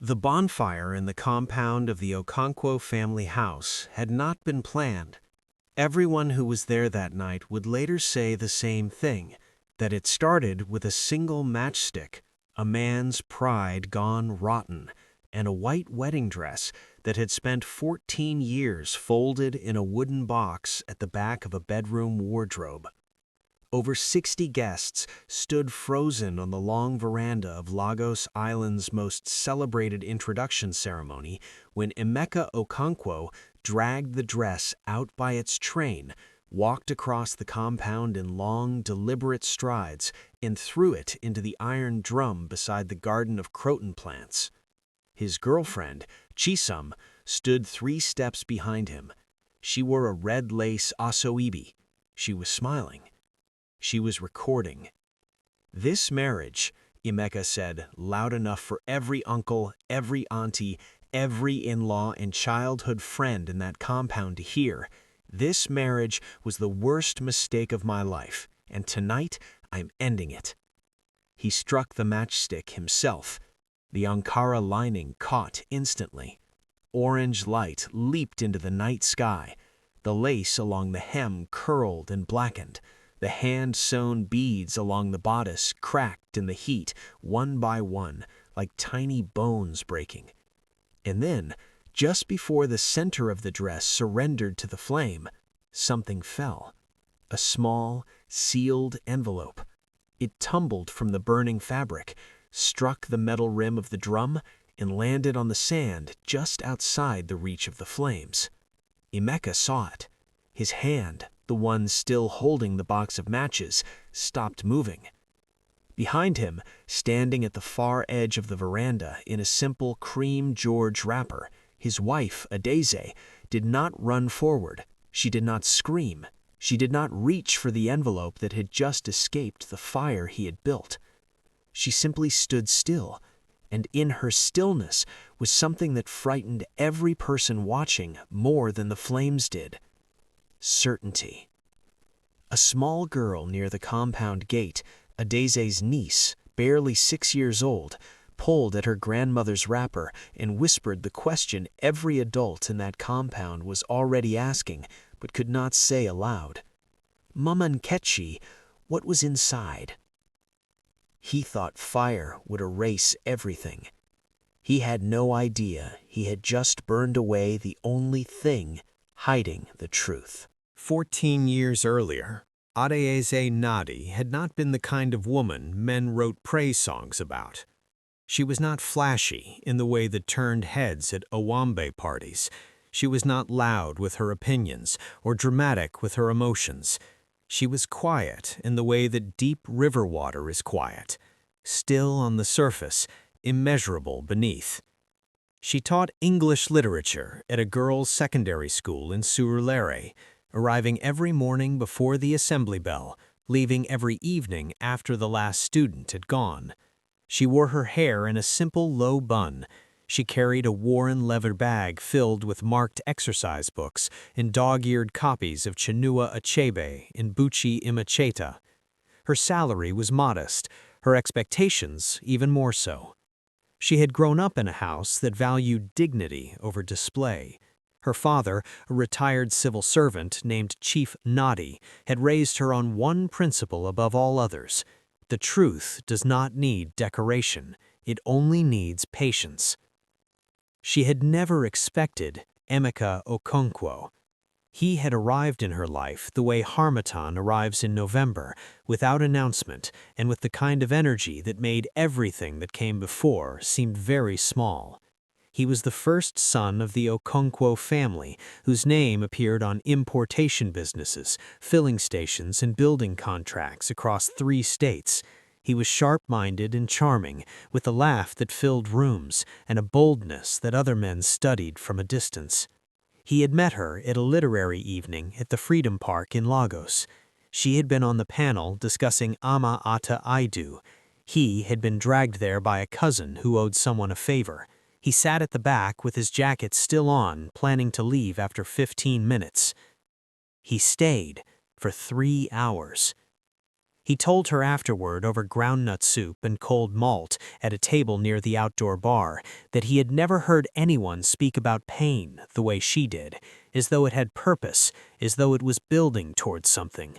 The bonfire in the compound of the Okonkwo family house had not been planned. Everyone who was there that night would later say the same thing, that it started with a single matchstick, a man's pride gone rotten, and a white wedding dress that had spent 14 years folded in a wooden box at the back of a bedroom wardrobe. Over 60 guests stood frozen on the long veranda of Lagos Island's most celebrated introduction ceremony when Emeka Okonkwo dragged the dress out by its train, walked across the compound in long, deliberate strides, and threw it into the iron drum beside the garden of croton plants. His girlfriend, Chisom, stood 3 steps behind him. She wore a red lace asoebi. She was smiling. She was recording. "This marriage," Emeka said, loud enough for every uncle, every auntie, every in-law and childhood friend in that compound to hear, "this marriage was the worst mistake of my life, and tonight I'm ending it." He struck the matchstick himself. The Ankara lining caught instantly. Orange light leaped into the night sky. The lace along the hem curled and blackened. The hand-sewn beads along the bodice cracked in the heat, one by one, like tiny bones breaking. And then, just before the center of the dress surrendered to the flame, something fell. A small, sealed envelope. It tumbled from the burning fabric, struck the metal rim of the drum, and landed on the sand just outside the reach of the flames. Emeka saw it. His hand, the one still holding the box of matches, stopped moving. Behind him, standing at the far edge of the veranda in a simple cream George wrapper, his wife, Adeze, did not run forward. She did not scream. She did not reach for the envelope that had just escaped the fire he had built. She simply stood still, and in her stillness was something that frightened every person watching more than the flames did. Certainty. A small girl near the compound gate, Adeze's niece, barely 6 years old, pulled at her grandmother's wrapper and whispered the question every adult in that compound was already asking but could not say aloud. "Mama Nkechi, what was inside?" He thought fire would erase everything. He had no idea he had just burned away the only thing hiding the truth. 14 years earlier, Adeze Nadi had not been the kind of woman men wrote praise songs about. She was not flashy in the way that turned heads at Owambe parties. She was not loud with her opinions or dramatic with her emotions. She was quiet in the way that deep river water is quiet, still on the surface, immeasurable beneath. She taught English literature at a girls' secondary school in Surulere, arriving every morning before the assembly bell, leaving every evening after the last student had gone. She wore her hair in a simple low bun. She carried a worn leather bag filled with marked exercise books and dog-eared copies of Chinua Achebe and Buchi Imacheta. Her salary was modest, her expectations even more so. She had grown up in a house that valued dignity over display. Her father, a retired civil servant named Chief Nadi, had raised her on one principle above all others. The truth does not need decoration, it only needs patience. She had never expected Emeka Okonkwo. He had arrived in her life the way Harmattan arrives in November, without announcement and with the kind of energy that made everything that came before seem very small. He was the first son of the Okonkwo family, whose name appeared on importation businesses, filling stations, and building contracts across 3 states. He was sharp-minded and charming, with a laugh that filled rooms and a boldness that other men studied from a distance. He had met her at a literary evening at the Freedom Park in Lagos. She had been on the panel discussing Ama Ata Aidu. He had been dragged there by a cousin who owed someone a favor. He sat at the back with his jacket still on, planning to leave after 15 minutes. He stayed for 3 hours. He told her afterward over groundnut soup and cold malt at a table near the outdoor bar that he had never heard anyone speak about pain the way she did, as though it had purpose, as though it was building towards something.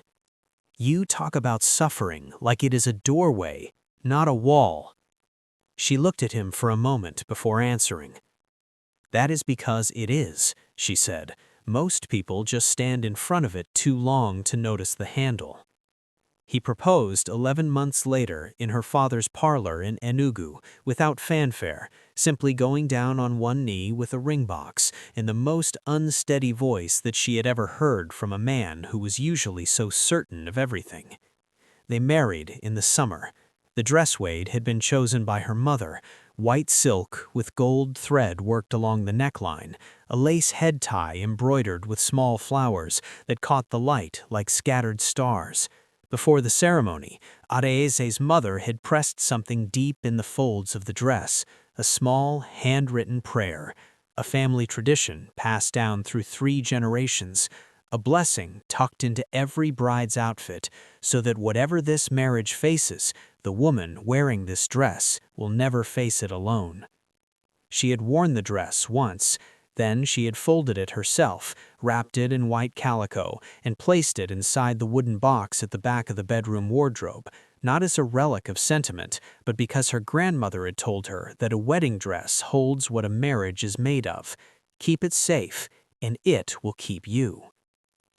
You talk about suffering like it is a doorway, not a wall. She looked at him for a moment before answering. That is because it is, she said. Most people just stand in front of it too long to notice the handle. He proposed 11 months later in her father's parlor in Enugu, without fanfare, simply going down on one knee with a ring box, in the most unsteady voice that she had ever heard from a man who was usually so certain of everything. They married in the summer. The dress wade had been chosen by her mother, white silk with gold thread worked along the neckline, a lace head tie embroidered with small flowers that caught the light like scattered stars. Before the ceremony, Adeeze's mother had pressed something deep in the folds of the dress, a small, handwritten prayer, a family tradition passed down through 3 generations, a blessing tucked into every bride's outfit, so that whatever this marriage faces, the woman wearing this dress will never face it alone. She had worn the dress once. Then she had folded it herself, wrapped it in white calico, and placed it inside the wooden box at the back of the bedroom wardrobe, not as a relic of sentiment, but because her grandmother had told her that a wedding dress holds what a marriage is made of. Keep it safe, and it will keep you.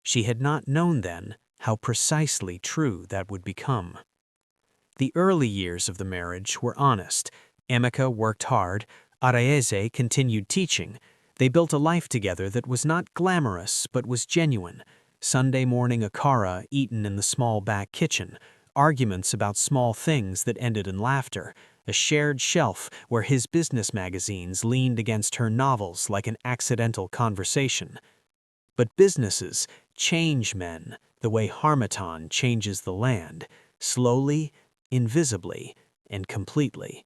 She had not known then how precisely true that would become. The early years of the marriage were honest. Emeka worked hard. Adeeze continued teaching. They built a life together that was not glamorous but was genuine. Sunday morning akara eaten in the small back kitchen, arguments about small things that ended in laughter, a shared shelf where his business magazines leaned against her novels like an accidental conversation. But businesses change men the way Harmattan changes the land, slowly, invisibly, and completely.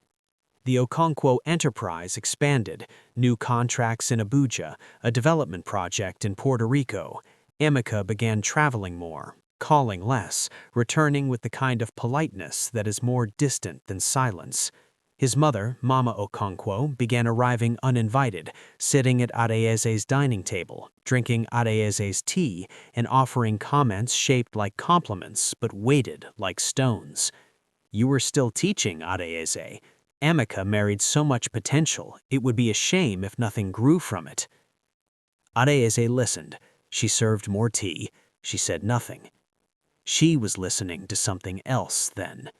The Okonkwo enterprise expanded, new contracts in Abuja, a development project in Puerto Rico. Emeka began traveling more, calling less, returning with the kind of politeness that is more distant than silence. His mother, Mama Okonkwo, began arriving uninvited, sitting at Adeeze's dining table, drinking Adeeze's tea, and offering comments shaped like compliments but weighted like stones. You were still teaching, Adeeze. Emeka married so much potential, it would be a shame if nothing grew from it. Adeeze listened. She served more tea. She said nothing. She was listening to something else then.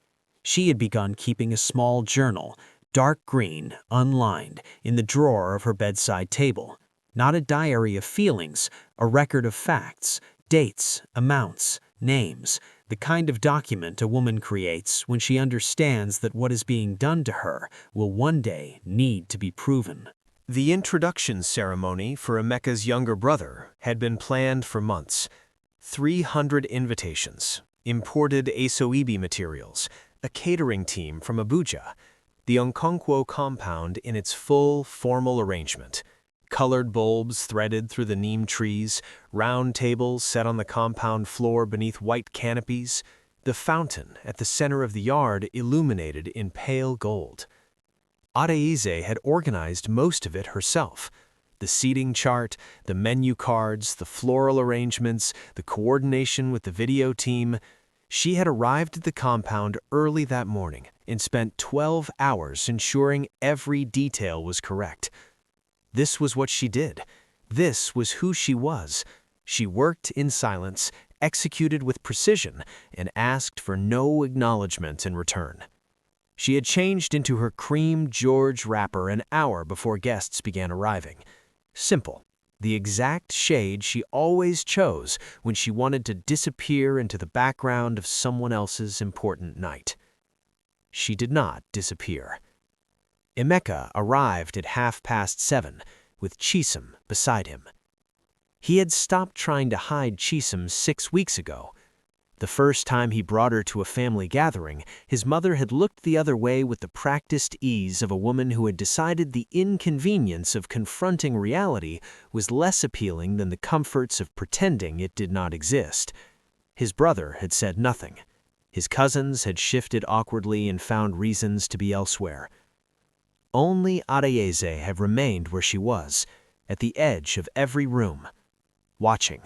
She had begun keeping a small journal, dark green, unlined, in the drawer of her bedside table. Not a diary of feelings, a record of facts, dates, amounts, names, the kind of document a woman creates when she understands that what is being done to her will one day need to be proven. The introduction ceremony for Emeka's younger brother had been planned for months. 300 invitations, imported Asoebi materials, a catering team from Abuja, the Okonkwo compound in its full, formal arrangement. Colored bulbs threaded through the neem trees, round tables set on the compound floor beneath white canopies, the fountain at the center of the yard illuminated in pale gold. Adeeze had organized most of it herself. The seating chart, the menu cards, the floral arrangements, the coordination with the video team. She had arrived at the compound early that morning and spent 12 hours ensuring every detail was correct. This was what she did. This was who she was. She worked in silence, executed with precision, and asked for no acknowledgement in return. She had changed into her cream George wrapper an hour before guests began arriving. Simple, the exact shade she always chose when she wanted to disappear into the background of someone else's important night. She did not disappear. Emeka arrived at 7:30, with Chisom beside him. He had stopped trying to hide Chisom 6 weeks ago. The first time he brought her to a family gathering, his mother had looked the other way with the practiced ease of a woman who had decided the inconvenience of confronting reality was less appealing than the comforts of pretending it did not exist. His brother had said nothing. His cousins had shifted awkwardly and found reasons to be elsewhere. Only Adeyeze had remained where she was, at the edge of every room, watching.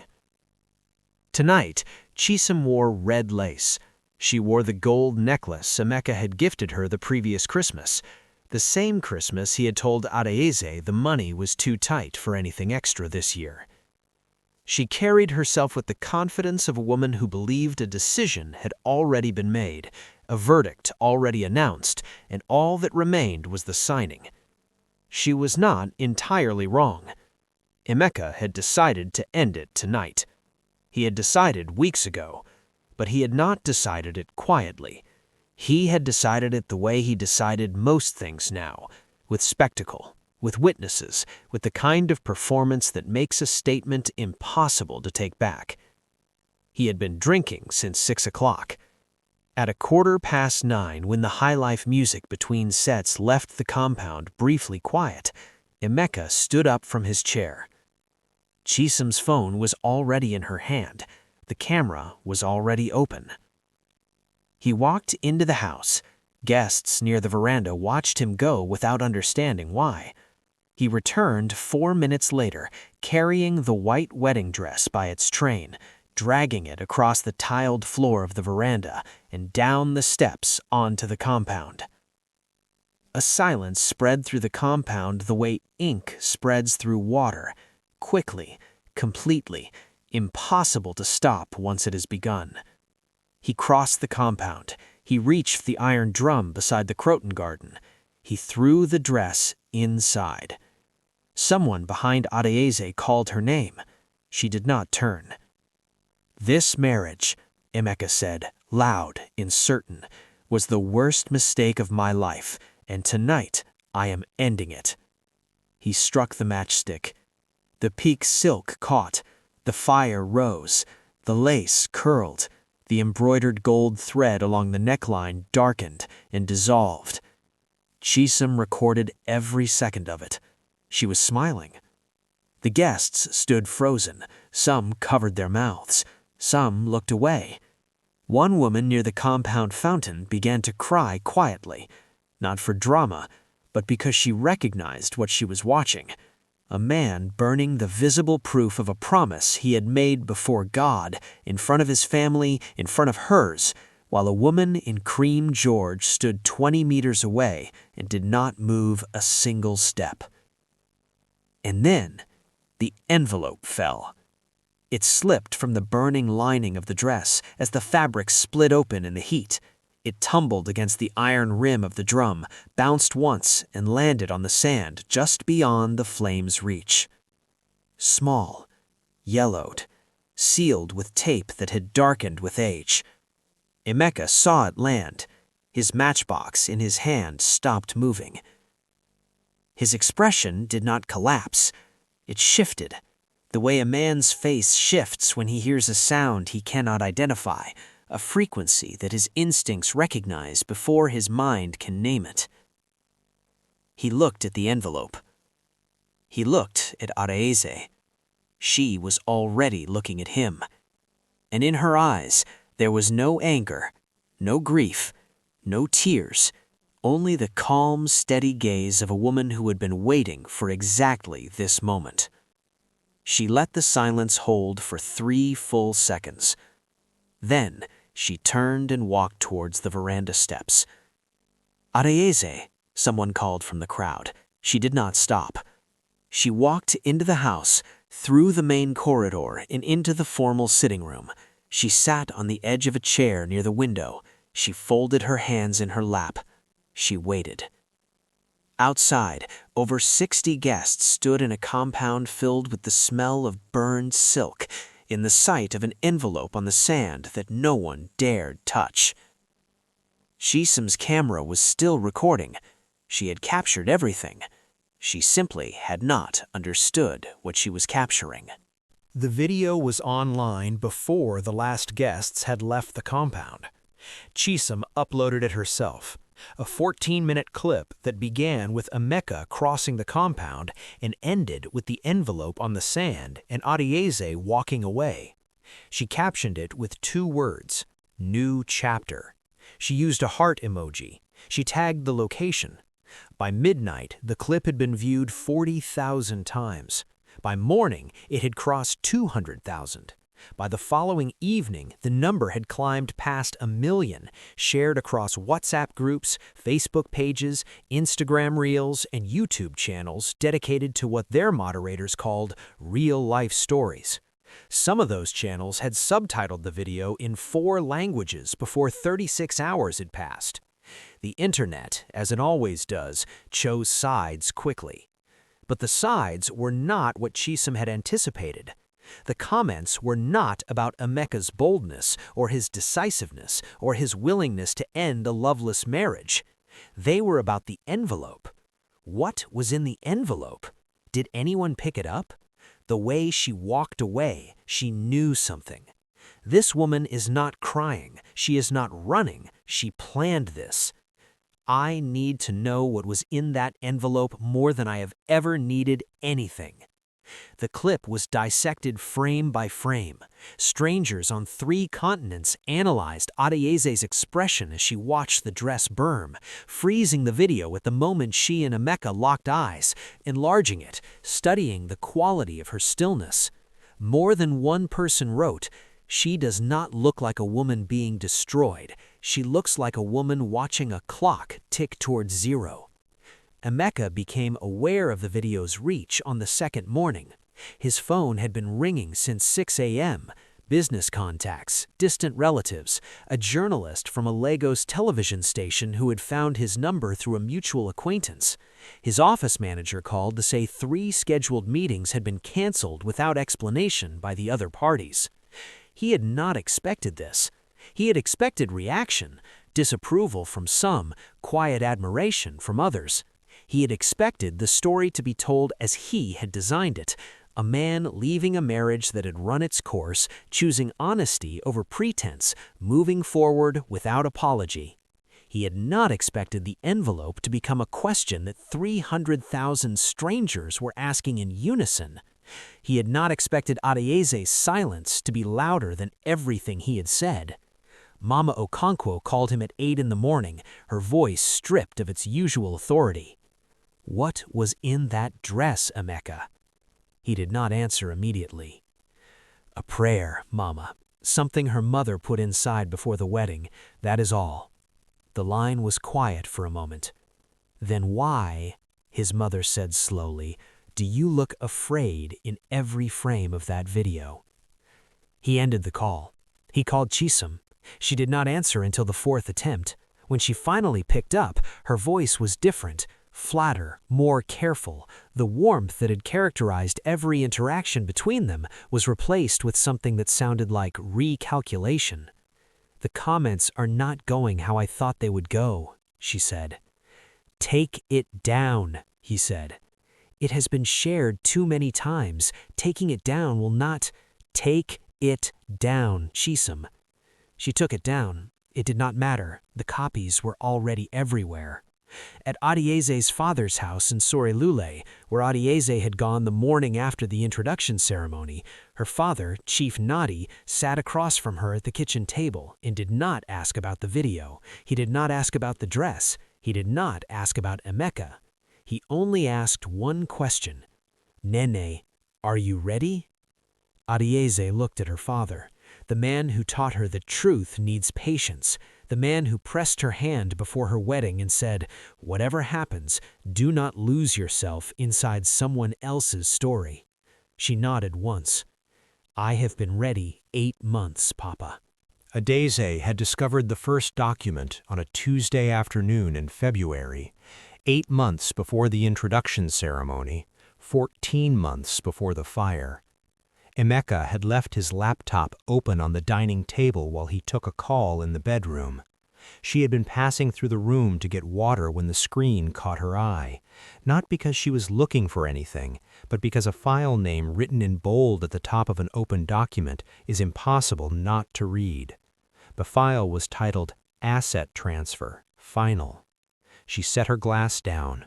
Tonight, Chisom wore red lace. She wore the gold necklace Emeka had gifted her the previous Christmas, the same Christmas he had told Adeyeze the money was too tight for anything extra this year. She carried herself with the confidence of a woman who believed a decision had already been made, a verdict already announced, and all that remained was the signing. She was not entirely wrong. Emeka had decided to end it tonight. He had decided weeks ago, but he had not decided it quietly. He had decided it the way he decided most things now, with spectacle, with witnesses, with the kind of performance that makes a statement impossible to take back. He had been drinking since 6 o'clock. At 9:15, when the high-life music between sets left the compound briefly quiet, Emeka stood up from his chair. Chisom's phone was already in her hand. The camera was already open. He walked into the house. Guests near the veranda watched him go without understanding why. He returned 4 minutes later, carrying the white wedding dress by its train, dragging it across the tiled floor of the veranda and down the steps onto the compound. A silence spread through the compound the way ink spreads through water, quickly, completely, impossible to stop once it has begun. He crossed the compound. He reached the iron drum beside the Croton garden. He threw the dress inside. Someone behind Adeyeze called her name. She did not turn. "This marriage," Emeka said, loud and certain, "was the worst mistake of my life, and tonight I am ending it." He struck the matchstick. The peak silk caught. The fire rose. The lace curled. The embroidered gold thread along the neckline darkened and dissolved. Chisom recorded every second of it. She was smiling. The guests stood frozen. Some covered their mouths. Some looked away. One woman near the compound fountain began to cry quietly, not for drama, but because she recognized what she was watching. A man burning the visible proof of a promise he had made before God, in front of his family, in front of hers, while a woman in cream George stood 20 meters away and did not move a single step. And then the envelope fell. It slipped from the burning lining of the dress as the fabric split open in the heat. It tumbled against the iron rim of the drum, bounced once, and landed on the sand just beyond the flame's reach. Small, yellowed, sealed with tape that had darkened with age. Emeka saw it land. His matchbox in his hand stopped moving. His expression did not collapse. It shifted, the way a man's face shifts when he hears a sound he cannot identify, a frequency that his instincts recognize before his mind can name it. He looked at the envelope. He looked at Adeyeze. She was already looking at him. And in her eyes, there was no anger, no grief, no tears, only the calm, steady gaze of a woman who had been waiting for exactly this moment. She let the silence hold for 3 full seconds. Then she turned and walked towards the veranda steps. "Adeyeze," someone called from the crowd. She did not stop. She walked into the house, through the main corridor and into the formal sitting room. She sat on the edge of a chair near the window. She folded her hands in her lap. She waited. Outside, over 60 guests stood in a compound filled with the smell of burned silk, in the sight of an envelope on the sand that no one dared touch. Chisom's camera was still recording. She had captured everything. She simply had not understood what she was capturing. The video was online before the last guests had left the compound. Chisom uploaded it herself, a 14-minute clip that began with Emeka crossing the compound and ended with the envelope on the sand and Adeyeze walking away. She captioned it with 2 words, New chapter. She used a heart emoji. She tagged the location. By midnight, the clip had been viewed 40,000 times. By morning, it had crossed 200,000. By the following evening, the number had climbed past 1 million, shared across WhatsApp groups, Facebook pages, Instagram Reels, and YouTube channels dedicated to what their moderators called real-life stories. Some of those channels had subtitled the video in 4 languages before 36 hours had passed. The internet, as it always does, chose sides quickly. But the sides were not what Chisholm had anticipated. The comments were not about Emeka's boldness or his decisiveness or his willingness to end a loveless marriage. They were about the envelope. What was in the envelope? Did anyone pick it up? The way she walked away, she knew something. This woman is not crying. She is not running. She planned this. I need to know what was in that envelope more than I have ever needed anything. The clip was dissected frame by frame. Strangers on 3 continents analyzed Adieze's expression as she watched the dress burn, freezing the video at the moment she and Emeka locked eyes, enlarging it, studying the quality of her stillness. More than one person wrote, "She does not look like a woman being destroyed. She looks like a woman watching a clock tick towards 0. Emeka became aware of the video's reach on the second morning. His phone had been ringing since 6 a.m. Business contacts, distant relatives, a journalist from a Lagos television station who had found his number through a mutual acquaintance. His office manager called to say 3 scheduled meetings had been canceled without explanation by the other parties. He had not expected this. He had expected reaction, disapproval from some, quiet admiration from others. He had expected the story to be told as he had designed it, a man leaving a marriage that had run its course, choosing honesty over pretense, moving forward without apology. He had not expected the envelope to become a question that 300,000 strangers were asking in unison. He had not expected Adieze's silence to be louder than everything he had said. Mama Okonkwo called him at 8 in the morning, her voice stripped of its usual authority. What was in that dress, Emeka? He did not answer immediately. A prayer, Mama. Something her mother put inside before the wedding, that is all. The line was quiet for a moment. Then why, his mother said slowly, do you look afraid in every frame of that video? He ended the call. He called Chisholm. She did not answer until the 4th attempt. When she finally picked up, her voice was different, flatter, more careful. The warmth that had characterized every interaction between them was replaced with something that sounded like recalculation. The comments are not going how I thought they would go, she said. Take it down, he said. It has been shared too many times. Taking it down will not... Take it down, Chisholm. She took it down. It did not matter. The copies were already everywhere. At Adieze's father's house in Sorilule, where Adieze had gone the morning after the introduction ceremony, her father, Chief Nadi, sat across from her at the kitchen table and did not ask about the video. He did not ask about the dress. He did not ask about Emeka. He only asked one question. Nene, are you ready? Adieze looked at her father. The man who taught her that truth needs patience. The man who pressed her hand before her wedding and said, whatever happens, do not lose yourself inside someone else's story. She nodded once. I have been ready 8 months, Papa. Adieze had discovered the first document on a Tuesday afternoon in February, 8 months before the introduction ceremony, 14 months before the fire. Emeka had left his laptop open on the dining table while he took a call in the bedroom. She had been passing through the room to get water when the screen caught her eye, not because she was looking for anything, but because a file name written in bold at the top of an open document is impossible not to read. The file was titled Asset Transfer, Final. She set her glass down.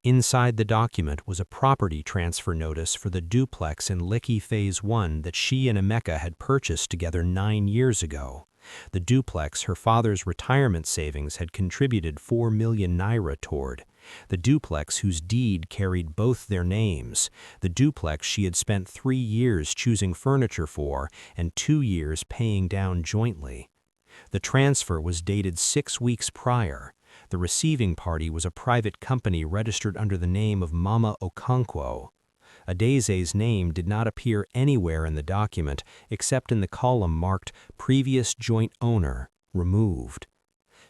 Inside the document was a property transfer notice for the duplex in Likki Phase 1 that she and Emeka had purchased together 9 years ago. The duplex her father's retirement savings had contributed 4 million naira toward. The duplex whose deed carried both their names. The duplex she had spent 3 years choosing furniture for and 2 years paying down jointly. The transfer was dated 6 weeks prior. The receiving party was a private company registered under the name of Mama Okonkwo. Adeze's name did not appear anywhere in the document except in the column marked Previous Joint Owner, Removed.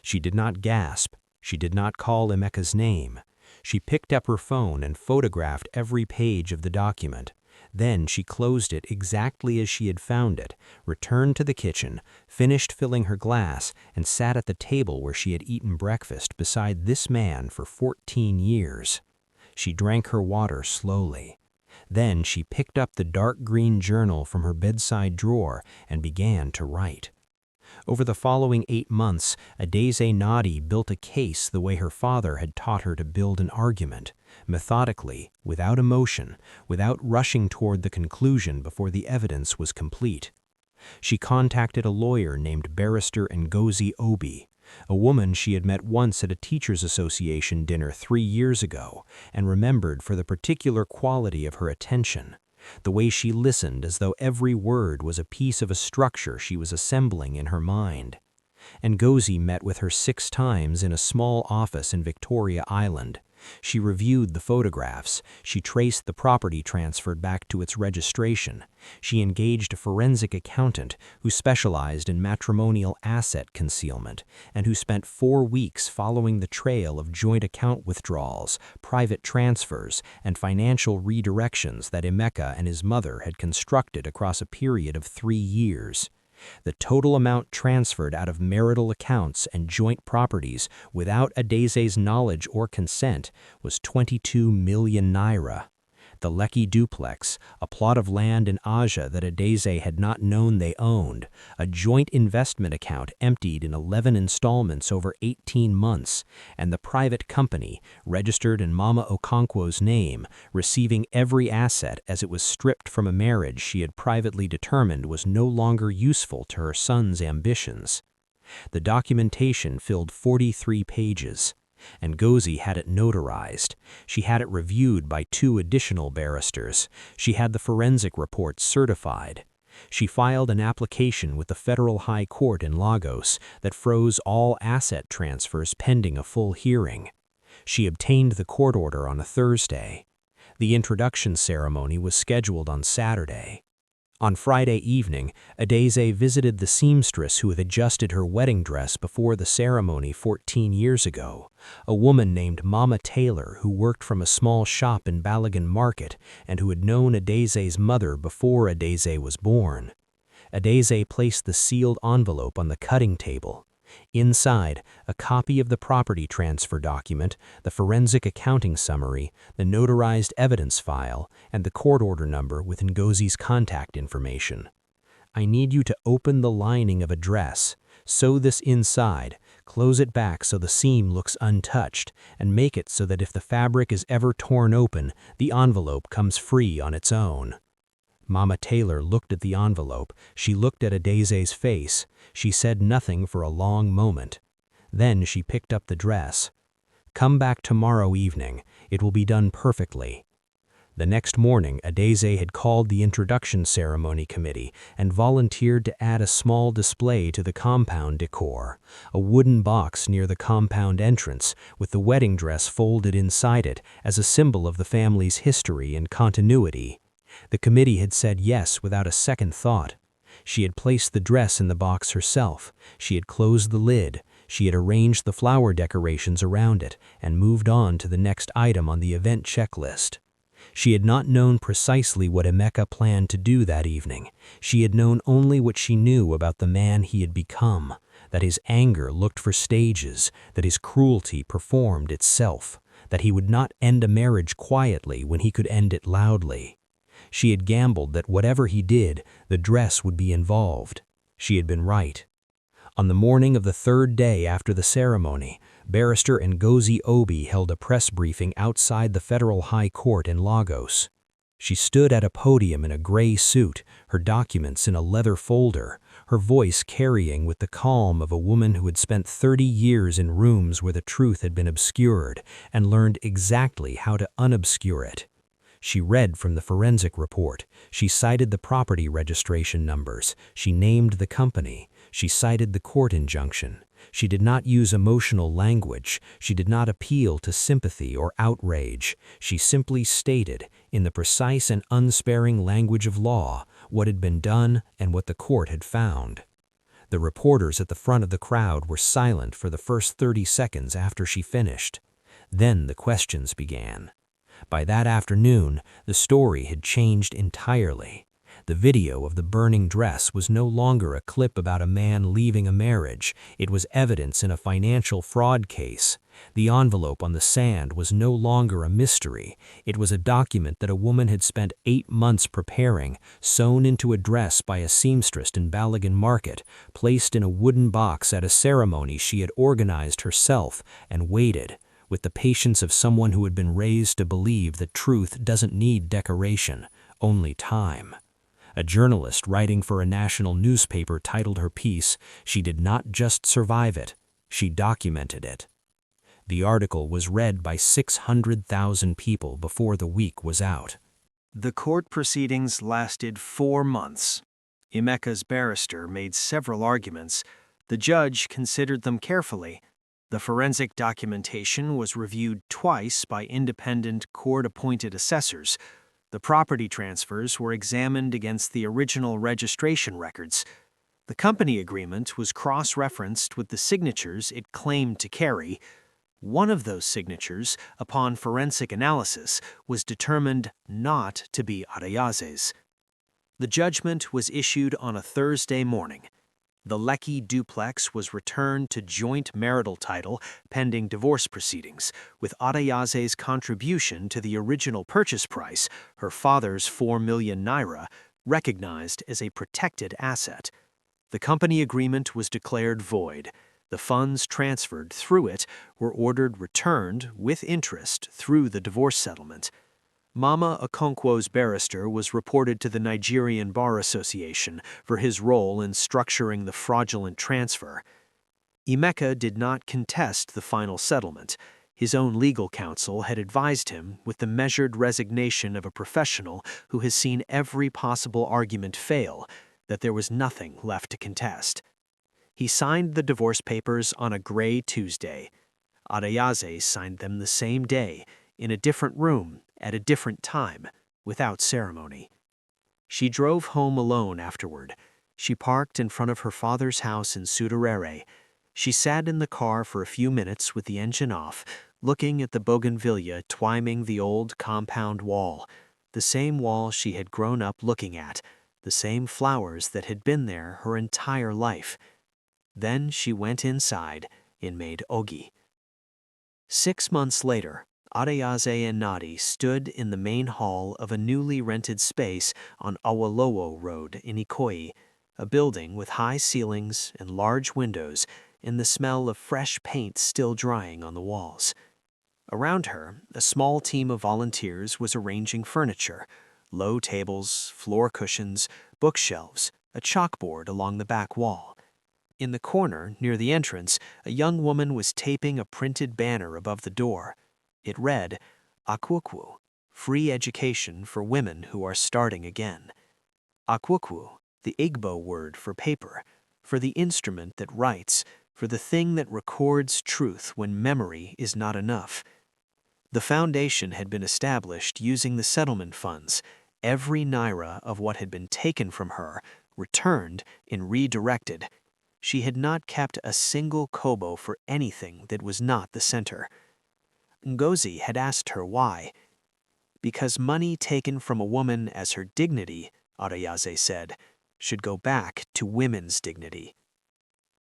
She did not gasp. She did not call Emeka's name. She picked up her phone and photographed every page of the document. Then she closed it exactly as she had found it, returned to the kitchen, finished filling her glass, and sat at the table where she had eaten breakfast beside this man for 14 years. She drank her water slowly. Then she picked up the dark green journal from her bedside drawer and began to write. Over the following 8 months, Adeze Nadi built a case the way her father had taught her to build an argument, methodically, without emotion, without rushing toward the conclusion before the evidence was complete. She contacted a lawyer named Barrister Ngozi Obi, a woman she had met once at a teachers' association dinner 3 years ago and remembered for the particular quality of her attention. The way she listened as though every word was a piece of a structure she was assembling in her mind. Ngozi met with her 6 times in a small office in Victoria Island. She reviewed the photographs. She traced the property transferred back to its registration. She engaged a forensic accountant who specialized in matrimonial asset concealment and who spent 4 weeks following the trail of joint account withdrawals, private transfers, and financial redirections that Emeka and his mother had constructed across a period of 3 years. The total amount transferred out of marital accounts and joint properties without Adeze's knowledge or consent was 22 million naira. The Lekki duplex, a plot of land in Aja that Adeze had not known they owned, a joint investment account emptied in 11 installments over 18 months, and the private company, registered in Mama Okonkwo's name, receiving every asset as it was stripped from a marriage she had privately determined was no longer useful to her son's ambitions. The documentation filled 43 pages. Ngozi had it notarized. She had it reviewed by 2 additional barristers. She had the forensic report certified. She filed an application with the Federal High Court in Lagos that froze all asset transfers pending a full hearing. She obtained the court order on a Thursday. The introduction ceremony was scheduled on Saturday. On Friday evening, Adeze visited the seamstress who had adjusted her wedding dress before the ceremony 14 years ago, a woman named Mama Taylor who worked from a small shop in Balagan Market and who had known Adeze's mother before Adeze was born. Adeze placed the sealed envelope on the cutting table. Inside, a copy of the property transfer document, the forensic accounting summary, the notarized evidence file, and the court order number with Ngozi's contact information. I need you to open the lining of a dress, sew this inside, close it back so the seam looks untouched, and make it so that if the fabric is ever torn open, the envelope comes free on its own. Mama Taylor looked at the envelope. She looked at Adeze's face. She said nothing for a long moment. Then she picked up the dress. Come back tomorrow evening. It will be done perfectly. The next morning, Adeze had called the introduction ceremony committee and volunteered to add a small display to the compound decor, a wooden box near the compound entrance with the wedding dress folded inside it as a symbol of the family's history and continuity. The committee had said yes without a second thought. She had placed the dress in the box herself. She had closed the lid. She had arranged the flower decorations around it and moved on to the next item on the event checklist. She had not known precisely what Emeka planned to do that evening. She had known only what she knew about the man he had become, that his anger looked for stages, that his cruelty performed itself, that he would not end a marriage quietly when he could end it loudly. She had gambled that whatever he did, the dress would be involved. She had been right. On the morning of the 3rd day after the ceremony, Barrister Ngozi Obi held a press briefing outside the Federal High Court in Lagos. She stood at a podium in a gray suit, her documents in a leather folder, her voice carrying with the calm of a woman who had spent 30 years in rooms where the truth had been obscured and learned exactly how to unobscure it. She read from the forensic report. She cited the property registration numbers. She named the company. She cited the court injunction. She did not use emotional language. She did not appeal to sympathy or outrage. She simply stated, in the precise and unsparing language of law, what had been done and what the court had found. The reporters at the front of the crowd were silent for the first 30 seconds after she finished. Then the questions began. By that afternoon, the story had changed entirely. The video of the burning dress was no longer a clip about a man leaving a marriage. It was evidence in a financial fraud case. The envelope on the sand was no longer a mystery. It was a document that a woman had spent 8 months preparing, sewn into a dress by a seamstress in Balagan Market, placed in a wooden box at a ceremony she had organized herself, and waited, with the patience of someone who had been raised to believe that truth doesn't need decoration, only time. A journalist writing for a national newspaper titled her piece, "She did not just survive it, she documented it." The article was read by 600,000 people before the week was out. The court proceedings lasted 4 months. Emeka's barrister made several arguments. The judge considered them carefully. The forensic documentation was reviewed twice by independent court-appointed assessors. The property transfers were examined against the original registration records. The company agreement was cross-referenced with the signatures it claimed to carry. One of those signatures, upon forensic analysis, was determined not to be Adeyaze's. The judgment was issued on a Thursday morning. The Lekki duplex was returned to joint marital title pending divorce proceedings, with Adeyaze's contribution to the original purchase price, her father's 4 million naira, recognized as a protected asset. The company agreement was declared void. The funds transferred through it were ordered returned with interest through the divorce settlement. Mama Okonkwo's barrister was reported to the Nigerian Bar Association for his role in structuring the fraudulent transfer. Emeka did not contest the final settlement. His own legal counsel had advised him, with the measured resignation of a professional who has seen every possible argument fail, that there was nothing left to contest. He signed the divorce papers on a gray Tuesday. Adeyaze signed them the same day, in a different room, at a different time, without ceremony. She drove home alone afterward. She parked in front of her father's house in Sudarere. She sat in the car for a few minutes with the engine off, looking at the bougainvillea twining the old compound wall, the same wall she had grown up looking at, the same flowers that had been there her entire life. Then she went inside and made ogi. 6 months later, Adeyaze and Nadi stood in the main hall of a newly rented space on Awolowo Road in Ikoyi, a building with high ceilings and large windows and the smell of fresh paint still drying on the walls. Around her, a small team of volunteers was arranging furniture, low tables, floor cushions, bookshelves, a chalkboard along the back wall. In the corner, near the entrance, a young woman was taping a printed banner above the door. It read, "Akwukwu, free education for women who are starting again." Akwukwu, the Igbo word for paper, for the instrument that writes, for the thing that records truth when memory is not enough. The foundation had been established using the settlement funds, every naira of what had been taken from her, returned and redirected. She had not kept a single kobo for anything that was not the center. Ngozi had asked her why. Because money taken from a woman as her dignity, Adeyaze said, should go back to women's dignity.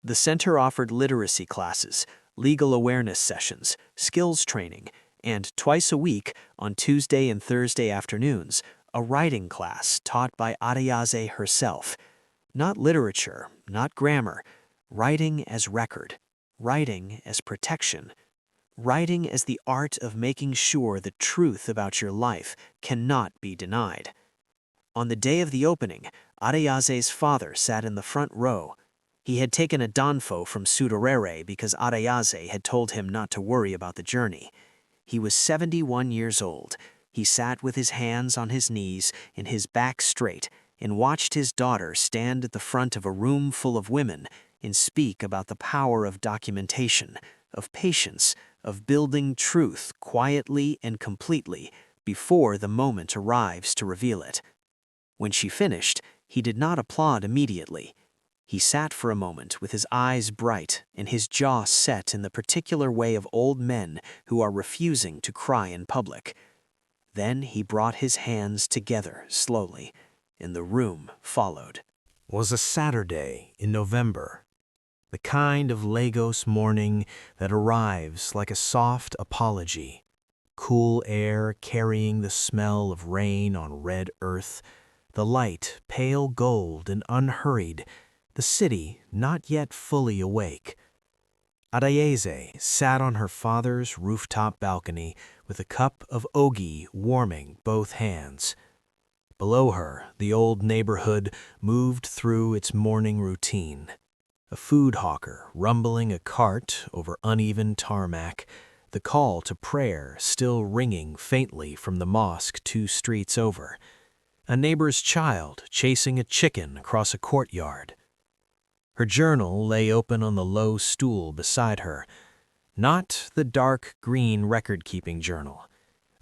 The center offered literacy classes, legal awareness sessions, skills training, and twice a week, on Tuesday and Thursday afternoons, a writing class taught by Adeyaze herself. Not literature, not grammar, writing as record, writing as protection, writing as the art of making sure the truth about your life cannot be denied. On the day of the opening, Areyase's father sat in the front row. He had taken a danfo from Sudorere because Areyase had told him not to worry about the journey. He was 71 years old. He sat with his hands on his knees and his back straight and watched his daughter stand at the front of a room full of women and speak about the power of documentation, of patience, of building truth quietly and completely before the moment arrives to reveal it. When she finished, he did not applaud immediately. He sat for a moment with his eyes bright and his jaw set in the particular way of old men who are refusing to cry in public. Then he brought his hands together slowly, and the room followed. It was a Saturday in November, the kind of Lagos morning that arrives like a soft apology. Cool air carrying the smell of rain on red earth, the light pale gold and unhurried, the city not yet fully awake. Areyase sat on her father's rooftop balcony with a cup of ogi warming both hands. Below her, the old neighborhood moved through its morning routine. A food hawker rumbling a cart over uneven tarmac, the call to prayer still ringing faintly from the mosque 2 streets over. A neighbor's child chasing a chicken across a courtyard. Her journal lay open on the low stool beside her. Not the dark green record-keeping journal.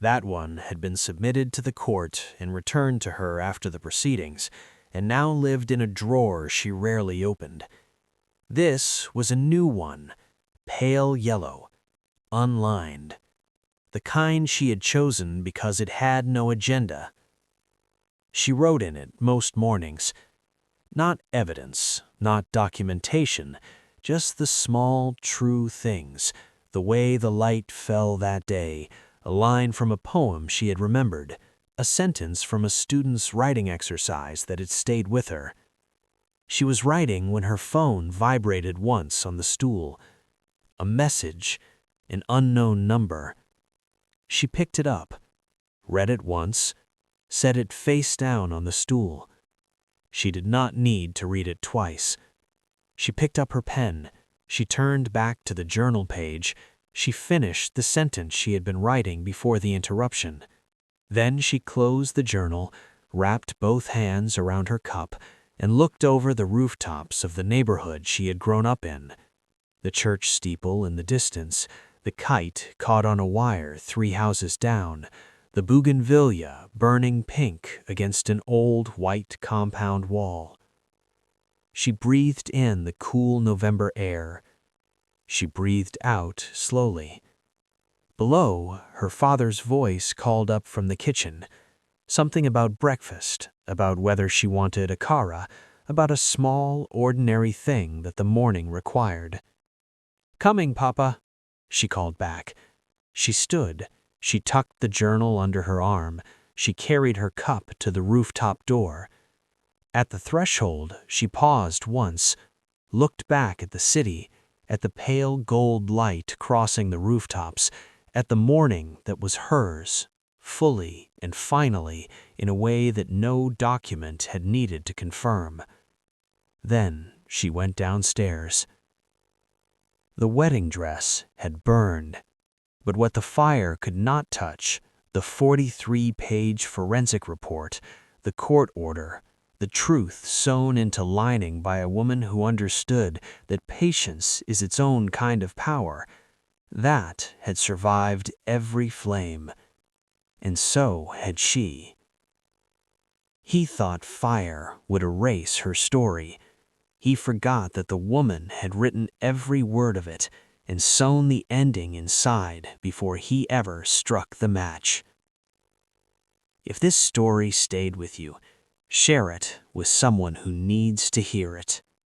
That one had been submitted to the court and returned to her after the proceedings, and now lived in a drawer she rarely opened. This was a new one, pale yellow, unlined. The kind she had chosen because it had no agenda. She wrote in it most mornings. Not evidence, not documentation, just the small, true things, the way the light fell that day, a line from a poem she had remembered, a sentence from a student's writing exercise that had stayed with her. She was writing when her phone vibrated once on the stool. A message, an unknown number. She picked it up, read it once, set it face down on the stool. She did not need to read it twice. She picked up her pen. She turned back to the journal page. She finished the sentence she had been writing before the interruption. Then she closed the journal, wrapped both hands around her cup, and looked over the rooftops of the neighborhood she had grown up in. The church steeple in the distance, the kite caught on a wire 3 houses down, the bougainvillea burning pink against an old white compound wall. She breathed in the cool November air. She breathed out slowly. Below, her father's voice called up from the kitchen. Something about breakfast, about whether she wanted a kara, about a small, ordinary thing that the morning required. "Coming, Papa," she called back. She stood. She tucked the journal under her arm. She carried her cup to the rooftop door. At the threshold, she paused once, looked back at the city, at the pale gold light crossing the rooftops, at the morning that was hers, fully and finally, in a way that no document had needed to confirm. Then she went downstairs. The wedding dress had burned. But what the fire could not touch, the 43-page forensic report, the court order, the truth sewn into lining by a woman who understood that patience is its own kind of power, that had survived every flame. And so had she. He thought fire would erase her story. He forgot that the woman had written every word of it and sewn the ending inside before he ever struck the match. If this story stayed with you, share it with someone who needs to hear it.